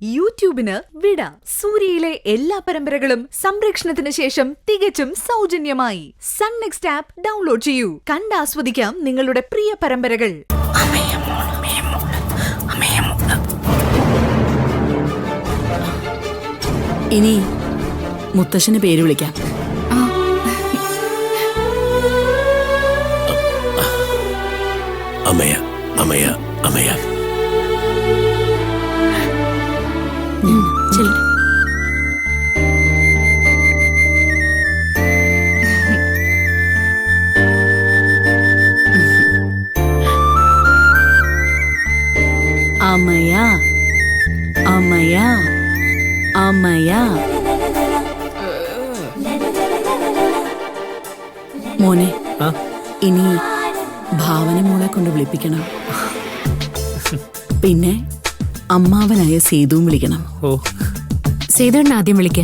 യൂട്യൂബിന് വിട. സൂര്യയിലെ എല്ലാ പരമ്പരകളും സംരക്ഷണത്തിന് ശേഷം തികച്ചും സൗജന്യമായി സൺ നെക്സ്റ്റ് ആപ്പ് ഡൗൺലോഡ് ചെയ്യൂ. കണ്ടാസ്വദിക്കാം നിങ്ങളുടെ പ്രിയ പരമ്പരകൾ. ഇനി മുത്തശ്ശന് പേര് വിളിക്കാം. അമയ അമയ അമയ. അമയ അമയ അമയ. മോനെ, ഇനി ഭാവന മോളെ കൊണ്ട് വിളിപ്പിക്കണം. പിന്നെ അമ്മാവനായ സേതുവും വിളിക്കണം. സേതുവിനെ ആദ്യം വിളിക്ക.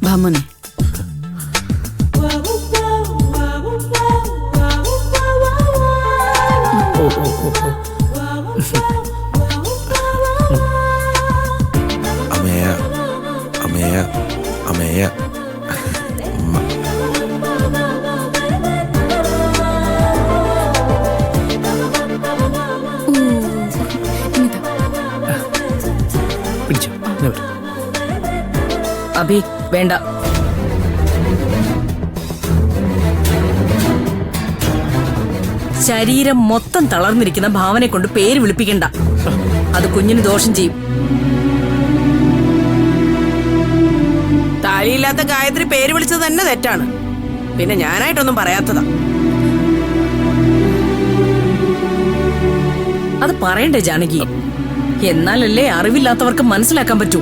ഭാമോനെ. അമയ അമയ അമയ. അഭി വേണ്ട. ശരീരം മൊത്തം തളർന്നിരിക്കുന്ന ഭാവനെ കൊണ്ട് പേര് വിളിപ്പിക്കണ്ട. അത് കുഞ്ഞിന് ദോഷം ചെയ്യും. താലിയില്ലാത്ത ഗായത്രി പേര് വിളിച്ചത് തന്നെ തെറ്റാണ്. പിന്നെ ഞാനായിട്ടൊന്നും പറയാത്തതാ. അത് പറയണ്ടേ ജാനകി? എന്നാലല്ലേ അറിവില്ലാത്തവർക്ക് മനസ്സിലാക്കാൻ പറ്റൂ.